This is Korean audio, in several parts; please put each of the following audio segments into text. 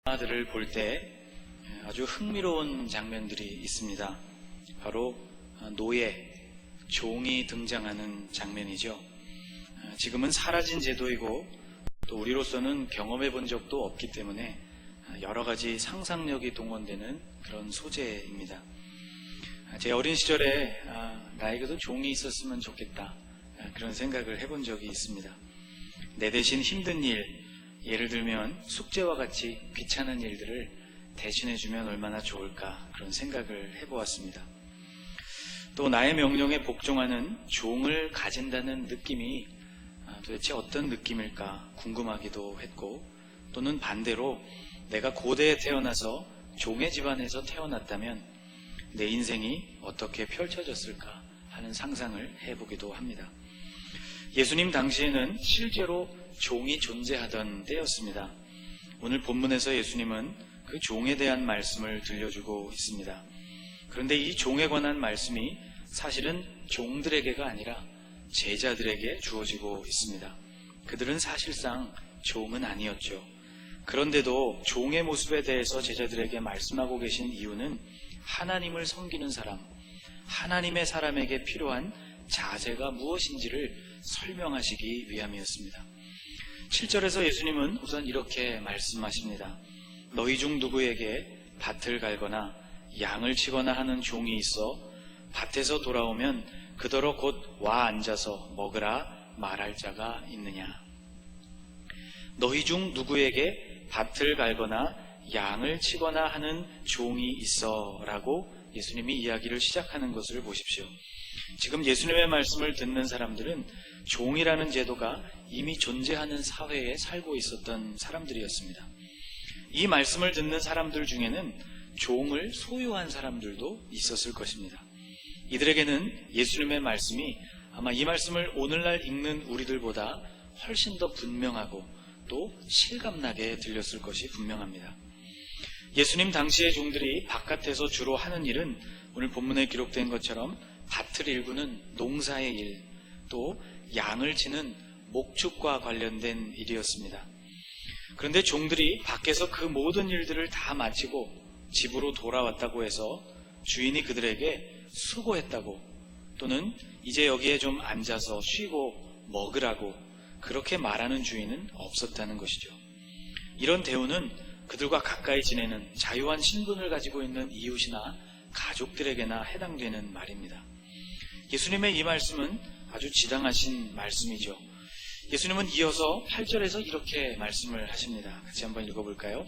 영화들을 볼 때 아주 흥미로운 장면들이 있습니다. 바로 노예, 종이 등장하는 장면이죠. 지금은 사라진 제도이고 또 우리로서는 경험해 본 적도 없기 때문에 여러 가지 상상력이 동원되는 그런 소재입니다. 제 어린 시절에 나에게도 종이 있었으면 좋겠다, 그런 생각을 해본 적이 있습니다. 내 대신 힘든 일, 예를 들면 숙제와 같이 귀찮은 일들을 대신해주면 얼마나 좋을까, 그런 생각을 해보았습니다. 또 나의 명령에 복종하는 종을 가진다는 느낌이 도대체 어떤 느낌일까 궁금하기도 했고, 또는 반대로 내가 고대에 태어나서 종의 집안에서 태어났다면 내 인생이 어떻게 펼쳐졌을까 하는 상상을 해보기도 합니다. 예수님 당시에는 실제로 종이 존재하던 때였습니다. 오늘 본문에서 예수님은 그 종에 대한 말씀을 들려주고 있습니다. 그런데 이 종에 관한 말씀이 사실은 종들에게가 아니라 제자들에게 주어지고 있습니다. 그들은 사실상 종은 아니었죠. 그런데도 종의 모습에 대해서 제자들에게 말씀하고 계신 이유는 하나님을 섬기는 사람, 하나님의 사람에게 필요한 자세가 무엇인지를 설명하시기 위함이었습니다. 7절에서 예수님은 우선 이렇게 말씀하십니다. 너희 중 누구에게 밭을 갈거나 양을 치거나 하는 종이 있어 밭에서 돌아오면 그더러 곧 와 앉아서 먹으라 말할 자가 있느냐. 너희 중 누구에게 밭을 갈거나 양을 치거나 하는 종이 있어 라고 예수님이 이야기를 시작하는 것을 보십시오. 지금 예수님의 말씀을 듣는 사람들은 종이라는 제도가 이미 존재하는 사회에 살고 있었던 사람들이었습니다. 이 말씀을 듣는 사람들 중에는 종을 소유한 사람들도 있었을 것입니다. 이들에게는 예수님의 말씀이 아마 이 말씀을 오늘날 읽는 우리들보다 훨씬 더 분명하고 또 실감나게 들렸을 것이 분명합니다. 예수님 당시의 종들이 바깥에서 주로 하는 일은 오늘 본문에 기록된 것처럼 밭을 일구는 농사의 일, 또 양을 치는 목축과 관련된 일이었습니다. 그런데 종들이 밖에서 그 모든 일들을 다 마치고 집으로 돌아왔다고 해서 주인이 그들에게 수고했다고, 또는 이제 여기에 좀 앉아서 쉬고 먹으라고 그렇게 말하는 주인은 없었다는 것이죠. 이런 대우는 그들과 가까이 지내는 자유한 신분을 가지고 있는 이웃이나 가족들에게나 해당되는 말입니다. 예수님의 이 말씀은 아주 지당하신 말씀이죠. 예수님은 이어서 8절에서 이렇게 말씀을 하십니다. 같이 한번 읽어볼까요?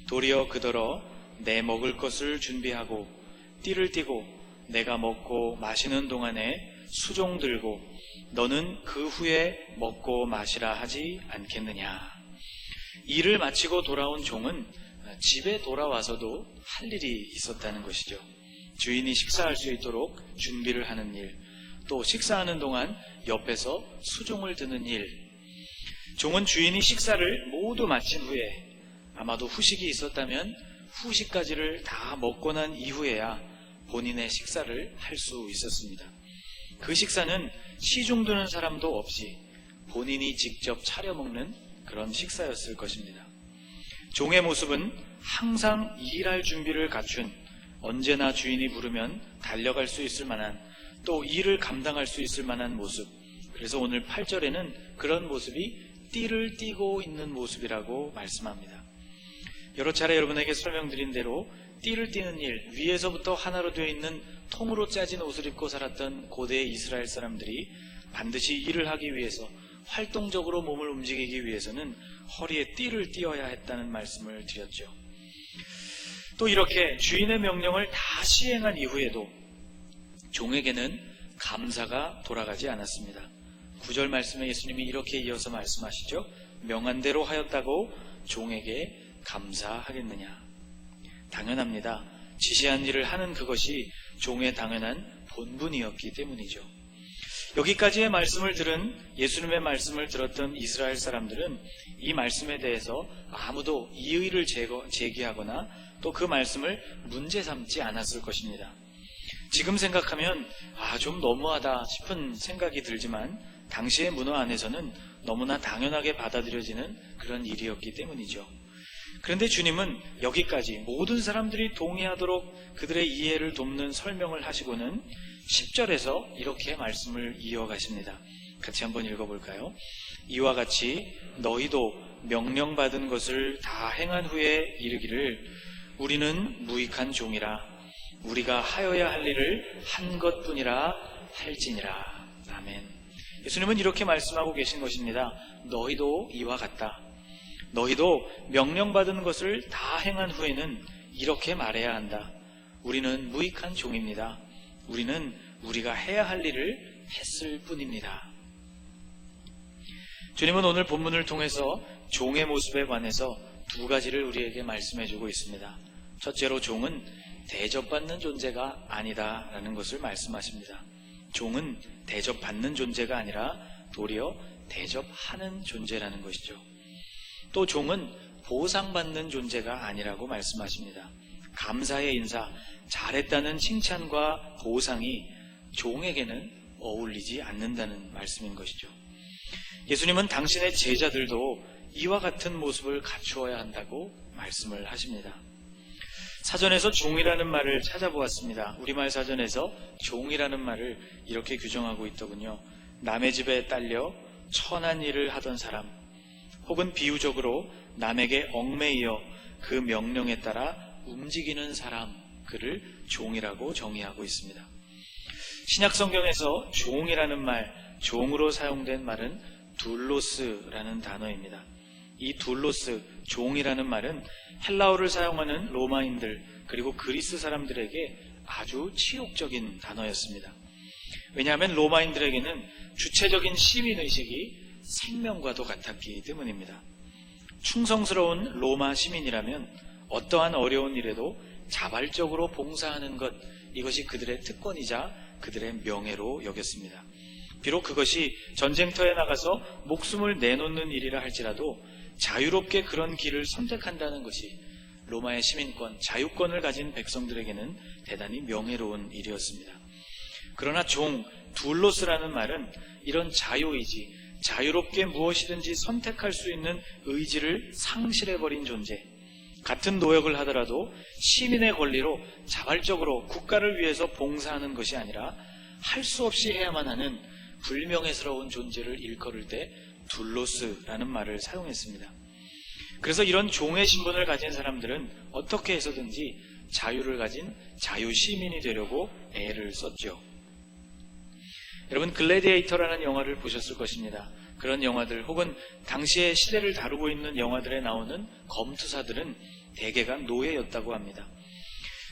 도리어 그더러 내 먹을 것을 준비하고 띠를 띠고 내가 먹고 마시는 동안에 수종 들고 너는 그 후에 먹고 마시라 하지 않겠느냐. 일을 마치고 돌아온 종은 집에 돌아와서도 할 일이 있었다는 것이죠. 주인이 식사할 수 있도록 준비를 하는 일, 또 식사하는 동안 옆에서 수종을 드는 일. 종은 주인이 식사를 모두 마친 후에, 아마도 후식이 있었다면 후식까지를 다 먹고 난 이후에야 본인의 식사를 할 수 있었습니다. 그 식사는 시중 드는 사람도 없이 본인이 직접 차려 먹는 그런 식사였을 것입니다. 종의 모습은 항상 일할 준비를 갖춘, 언제나 주인이 부르면 달려갈 수 있을 만한, 또 일을 감당할 수 있을 만한 모습. 그래서 오늘 8절에는 그런 모습이 띠를 띠고 있는 모습이라고 말씀합니다. 여러 차례 여러분에게 설명드린 대로 띠를 띠는 일, 위에서부터 하나로 되어 있는 통으로 짜진 옷을 입고 살았던 고대의 이스라엘 사람들이 반드시 일을 하기 위해서, 활동적으로 몸을 움직이기 위해서는 허리에 띠를 띠어야 했다는 말씀을 드렸죠. 또 이렇게 주인의 명령을 다 시행한 이후에도 종에게는 감사가 돌아가지 않았습니다. 9절 말씀에 예수님이 이렇게 이어서 말씀하시죠. 명한 대로 하였다고 종에게 감사하겠느냐. 당연합니다. 지시한 일을 하는 그것이 종의 당연한 본분이었기 때문이죠. 여기까지의 말씀을 들은, 예수님의 말씀을 들었던 이스라엘 사람들은 이 말씀에 대해서 아무도 이의를 제기하거나 또 그 말씀을 문제 삼지 않았을 것입니다. 지금 생각하면 좀 너무하다 싶은 생각이 들지만 당시의 문화 안에서는 너무나 당연하게 받아들여지는 그런 일이었기 때문이죠. 그런데 주님은 여기까지 모든 사람들이 동의하도록 그들의 이해를 돕는 설명을 하시고는 10절에서 이렇게 말씀을 이어가십니다. 같이 한번 읽어볼까요? 이와 같이 너희도 명령받은 것을 다 행한 후에 이르기를 우리는 무익한 종이라 우리가 하여야 할 일을 한 것뿐이라 할지니라. 아멘. 예수님은 이렇게 말씀하고 계신 것입니다. 너희도 이와 같다. 너희도 명령받은 것을 다 행한 후에는 이렇게 말해야 한다. 우리는 무익한 종입니다. 우리는 우리가 해야 할 일을 했을 뿐입니다. 주님은 오늘 본문을 통해서 종의 모습에 관해서 두 가지를 우리에게 말씀해주고 있습니다. 첫째로 종은 대접받는 존재가 아니다라는 것을 말씀하십니다. 종은 대접받는 존재가 아니라 도리어 대접하는 존재라는 것이죠. 또 종은 보상받는 존재가 아니라고 말씀하십니다. 감사의 인사, 잘했다는 칭찬과 보상이 종에게는 어울리지 않는다는 말씀인 것이죠. 예수님은 당신의 제자들도 이와 같은 모습을 갖추어야 한다고 말씀을 하십니다. 사전에서 종이라는 말을 찾아보았습니다. 우리말 사전에서 종이라는 말을 이렇게 규정하고 있더군요. 남의 집에 딸려 천한 일을 하던 사람, 혹은 비유적으로 남에게 얽매이어 그 명령에 따라 움직이는 사람, 그를 종이라고 정의하고 있습니다. 신약 성경에서 종이라는 말, 종으로 사용된 말은 둘로스라는 단어입니다. 이 둘로스, 종이라는 말은 헬라어를 사용하는 로마인들 그리고 그리스 사람들에게 아주 치욕적인 단어였습니다. 왜냐하면 로마인들에게는 주체적인 시민의식이 생명과도 같았기 때문입니다. 충성스러운 로마 시민이라면 어떠한 어려운 일에도 자발적으로 봉사하는 것, 이것이 그들의 특권이자 그들의 명예로 여겼습니다. 비록 그것이 전쟁터에 나가서 목숨을 내놓는 일이라 할지라도 자유롭게 그런 길을 선택한다는 것이 로마의 시민권, 자유권을 가진 백성들에게는 대단히 명예로운 일이었습니다. 그러나 종, 둘로스라는 말은 이런 자유의지, 자유롭게 무엇이든지 선택할 수 있는 의지를 상실해버린 존재, 같은 노역을 하더라도 시민의 권리로 자발적으로 국가를 위해서 봉사하는 것이 아니라 할 수 없이 해야만 하는 불명예스러운 존재를 일컬을 때 둘로스라는 말을 사용했습니다. 그래서 이런 종의 신분을 가진 사람들은 어떻게 해서든지 자유를 가진 자유시민이 되려고 애를 썼죠. 여러분, 글래디에이터라는 영화를 보셨을 것입니다. 그런 영화들 혹은 당시의 시대를 다루고 있는 영화들에 나오는 검투사들은 대개가 노예였다고 합니다.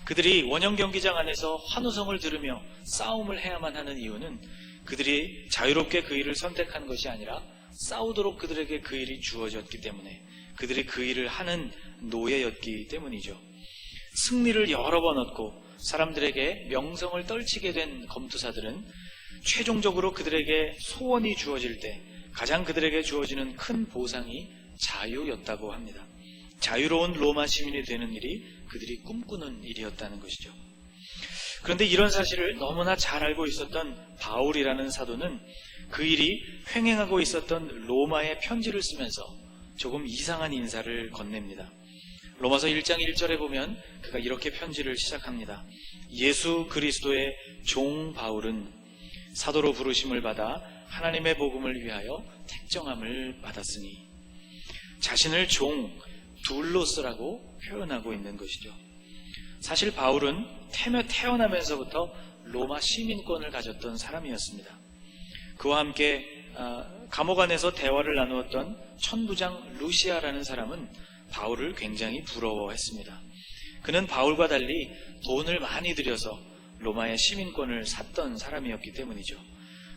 그들이 원형 경기장 안에서 환호성을 들으며 싸움을 해야만 하는 이유는 그들이 자유롭게 그 일을 선택한 것이 아니라 싸우도록 그들에게 그 일이 주어졌기 때문에, 그들이 그 일을 하는 노예였기 때문이죠. 승리를 여러 번 얻고 사람들에게 명성을 떨치게 된 검투사들은 최종적으로 그들에게 소원이 주어질 때 가장 그들에게 주어지는 큰 보상이 자유였다고 합니다. 자유로운 로마 시민이 되는 일이 그들이 꿈꾸는 일이었다는 것이죠. 그런데 이런 사실을 너무나 잘 알고 있었던 바울이라는 사도는 그 일이 횡행하고 있었던 로마에 편지를 쓰면서 조금 이상한 인사를 건넵니다. 로마서 1장 1절에 보면 그가 이렇게 편지를 시작합니다. 예수 그리스도의 종 바울은 사도로 부르심을 받아 하나님의 복음을 위하여 택정함을 받았으니, 자신을 종, 둘로스라고 표현하고 있는 것이죠. 사실 바울은 태어나면서부터 로마 시민권을 가졌던 사람이었습니다. 그와 함께 감옥 안에서 대화를 나누었던 천부장 루시아라는 사람은 바울을 굉장히 부러워했습니다. 그는 바울과 달리 돈을 많이 들여서 로마의 시민권을 샀던 사람이었기 때문이죠.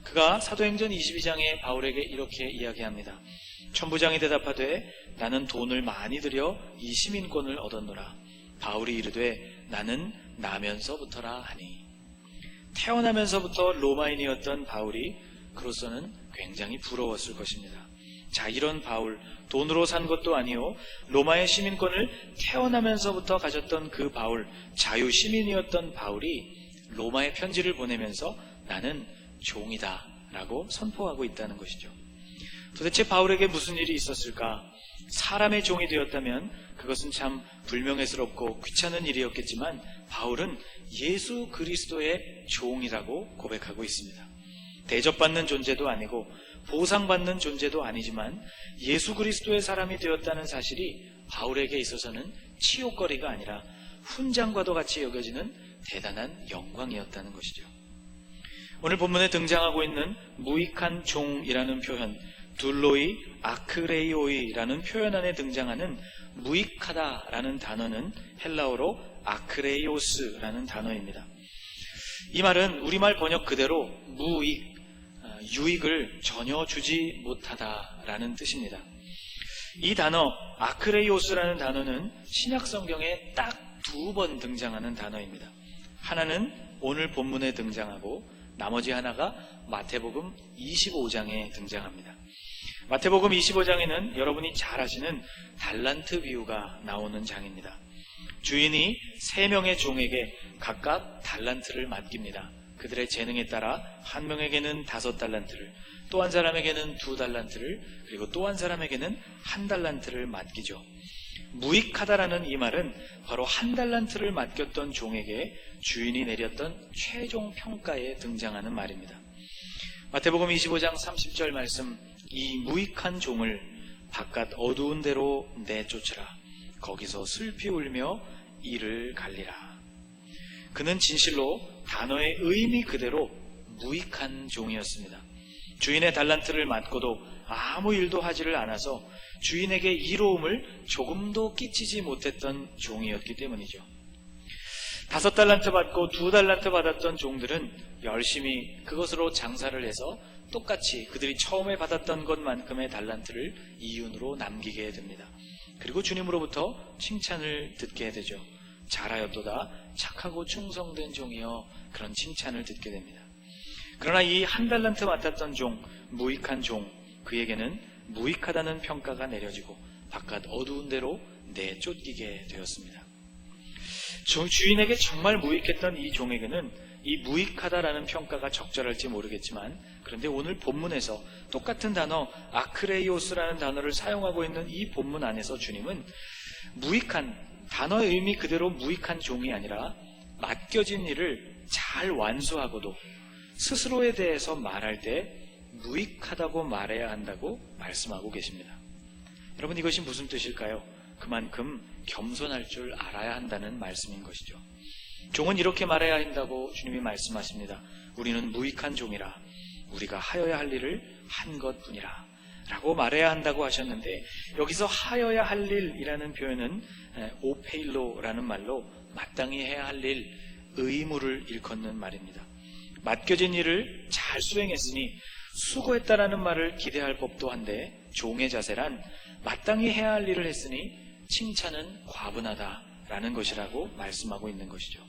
그가 사도행전 22장에 바울에게 이렇게 이야기합니다. 천부장이 대답하되 나는 돈을 많이 들여 이 시민권을 얻었노라. 바울이 이르되 나는 나면서부터라 하니. 태어나면서부터 로마인이었던 바울이 그로서는 굉장히 부러웠을 것입니다. 자, 이런 바울, 돈으로 산 것도 아니요 로마의 시민권을 태어나면서부터 가졌던 그 바울, 자유 시민이었던 바울이 로마에 편지를 보내면서 나는 종이다 라고 선포하고 있다는 것이죠. 도대체 바울에게 무슨 일이 있었을까? 사람의 종이 되었다면 그것은 참 불명예스럽고 귀찮은 일이었겠지만 바울은 예수 그리스도의 종이라고 고백하고 있습니다. 대접받는 존재도 아니고 보상받는 존재도 아니지만 예수 그리스도의 사람이 되었다는 사실이 바울에게 있어서는 치욕거리가 아니라 훈장과도 같이 여겨지는 대단한 영광이었다는 것이죠. 오늘 본문에 등장하고 있는 무익한 종이라는 표현, 둘로이 아크레이오이라는 표현 안에 등장하는 무익하다라는 단어는 헬라어로 아크레이오스라는 단어입니다. 이 말은 우리말 번역 그대로 무익, 유익을 전혀 주지 못하다라는 뜻입니다. 이 단어 아크레이오스라는 단어는 신약 성경에 딱 2번 등장하는 단어입니다. 하나는 오늘 본문에 등장하고 나머지 하나가 마태복음 25장에 등장합니다. 마태복음 25장에는 여러분이 잘 아시는 달란트 비유가 나오는 장입니다. 주인이 3명의 종에게 각각 달란트를 맡깁니다. 그들의 재능에 따라 한 명에게는 5달란트를, 또 한 사람에게는 2달란트를, 그리고 또 한 사람에게는 1달란트를 맡기죠. 무익하다라는 이 말은 바로 1달란트를 맡겼던 종에게 주인이 내렸던 최종 평가에 등장하는 말입니다. 마태복음 25장 30절 말씀, 이 무익한 종을 바깥 어두운 데로 내쫓으라. 거기서 슬피 울며 이를 갈리라. 그는 진실로 단어의 의미 그대로 무익한 종이었습니다. 주인의 달란트를 맡고도 아무 일도 하지를 않아서 주인에게 이로움을 조금도 끼치지 못했던 종이었기 때문이죠. 5달란트 받고 2달란트 받았던 종들은 열심히 그것으로 장사를 해서 똑같이 그들이 처음에 받았던 것만큼의 달란트를 이윤으로 남기게 됩니다. 그리고 주님으로부터 칭찬을 듣게 되죠. 잘하였도다, 착하고 충성된 종이여, 그런 칭찬을 듣게 됩니다. 그러나 이 1달란트 맡았던 종, 무익한 종, 그에게는 무익하다는 평가가 내려지고 바깥 어두운 데로 내쫓기게 되었습니다. 주인에게 정말 무익했던 이 종에게는 이 무익하다라는 평가가 적절할지 모르겠지만, 그런데 오늘 본문에서 똑같은 단어 아크레이오스라는 단어를 사용하고 있는 이 본문 안에서 주님은 무익한, 단어의 의미 그대로 무익한 종이 아니라 맡겨진 일을 잘 완수하고도 스스로에 대해서 말할 때 무익하다고 말해야 한다고 말씀하고 계십니다. 여러분, 이것이 무슨 뜻일까요? 그만큼 겸손할 줄 알아야 한다는 말씀인 것이죠. 종은 이렇게 말해야 한다고 주님이 말씀하십니다. 우리는 무익한 종이라, 우리가 하여야 할 일을 한 것뿐이라 라고 말해야 한다고 하셨는데, 여기서 하여야 할 일이라는 표현은 오페일로라는 말로 마땅히 해야 할 일, 의무를 일컫는 말입니다. 맡겨진 일을 잘 수행했으니 수고했다라는 말을 기대할 법도 한데, 종의 자세란 마땅히 해야 할 일을 했으니 칭찬은 과분하다라는 것이라고 말씀하고 있는 것이죠.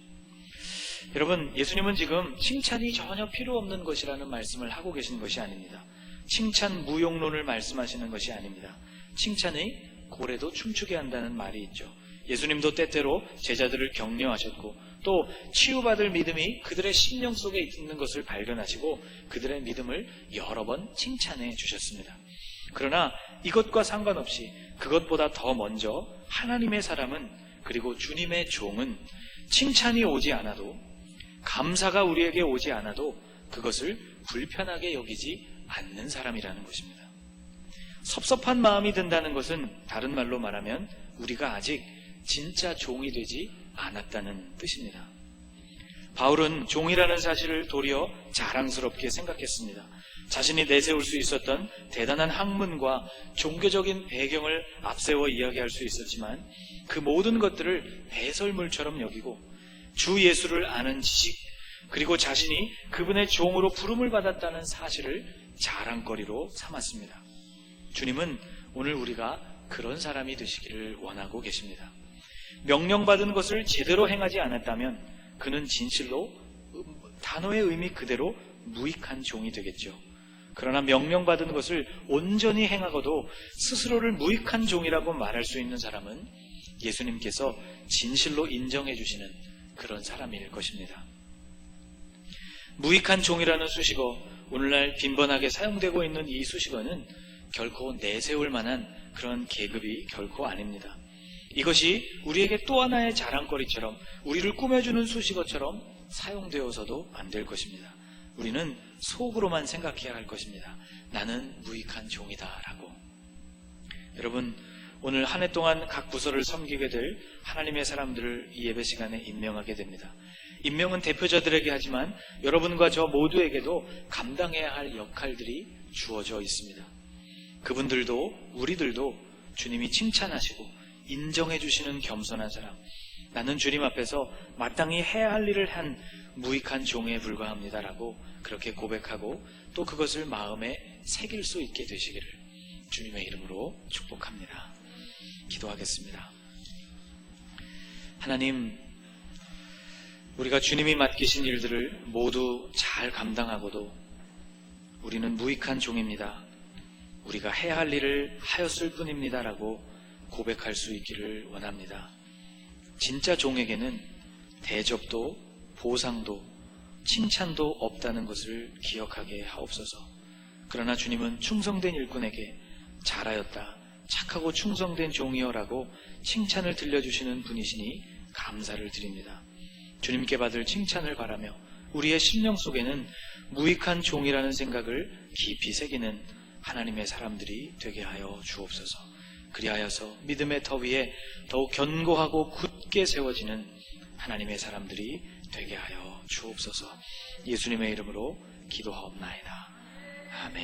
여러분, 예수님은 지금 칭찬이 전혀 필요 없는 것이라는 말씀을 하고 계신 것이 아닙니다. 칭찬 무용론을 말씀하시는 것이 아닙니다. 칭찬의 고래도 춤추게 한다는 말이 있죠. 예수님도 때때로 제자들을 격려하셨고, 또 치유받을 믿음이 그들의 심령 속에 있는 것을 발견하시고 그들의 믿음을 여러 번 칭찬해 주셨습니다. 그러나 이것과 상관없이, 그것보다 더 먼저 하나님의 사람은, 그리고 주님의 종은 칭찬이 오지 않아도, 감사가 우리에게 오지 않아도 그것을 불편하게 여기지 않는 사람이라는 것입니다. 섭섭한 마음이 든다는 것은 다른 말로 말하면 우리가 아직 진짜 종이 되지 않았다는 뜻입니다. 바울은 종이라는 사실을 도리어 자랑스럽게 생각했습니다. 자신이 내세울 수 있었던 대단한 학문과 종교적인 배경을 앞세워 이야기할 수 있었지만, 그 모든 것들을 배설물처럼 여기고 주 예수를 아는 지식, 그리고 자신이 그분의 종으로 부름을 받았다는 사실을 자랑거리로 삼았습니다. 주님은 오늘 우리가 그런 사람이 되시기를 원하고 계십니다. 명령받은 것을 제대로 행하지 않았다면 그는 진실로 단어의 의미 그대로 무익한 종이 되겠죠. 그러나 명령받은 것을 온전히 행하고도 스스로를 무익한 종이라고 말할 수 있는 사람은 예수님께서 진실로 인정해 주시는 그런 사람일 것입니다. 무익한 종이라는 수식어, 오늘날 빈번하게 사용되고 있는 이 수식어는 결코 내세울 만한 그런 계급이 결코 아닙니다. 이것이 우리에게 또 하나의 자랑거리처럼, 우리를 꾸며주는 수식어처럼 사용되어서도 안 될 것입니다. 우리는 속으로만 생각해야 할 것입니다. 나는 무익한 종이다 라고. 여러분, 오늘 한 해 동안 각 부서를 섬기게 될 하나님의 사람들을 이 예배 시간에 임명하게 됩니다. 임명은 대표자들에게 하지만 여러분과 저 모두에게도 감당해야 할 역할들이 주어져 있습니다. 그분들도 우리들도 주님이 칭찬하시고 인정해 주시는 겸손한 사람, 나는 주님 앞에서 마땅히 해야 할 일을 한 무익한 종에 불과합니다라고 그렇게 고백하고 또 그것을 마음에 새길 수 있게 되시기를 주님의 이름으로 축복합니다. 기도하겠습니다. 하나님, 우리가 주님이 맡기신 일들을 모두 잘 감당하고도 우리는 무익한 종입니다. 우리가 해야 할 일을 하였을 뿐입니다라고 고백할 수 있기를 원합니다. 진짜 종에게는 대접도 보상도 칭찬도 없다는 것을 기억하게 하옵소서. 그러나 주님은 충성된 일꾼에게 잘하였다, 착하고 충성된 종이여라고 칭찬을 들려주시는 분이시니 감사를 드립니다. 주님께 받을 칭찬을 바라며 우리의 심령 속에는 무익한 종이라는 생각을 깊이 새기는 하나님의 사람들이 되게 하여 주옵소서. 그리하여서 믿음의 터 위에 더욱 견고하고 굳게 세워지는 하나님의 사람들이 되게 하여 주옵소서. 예수님의 이름으로 기도하옵나이다. 아멘.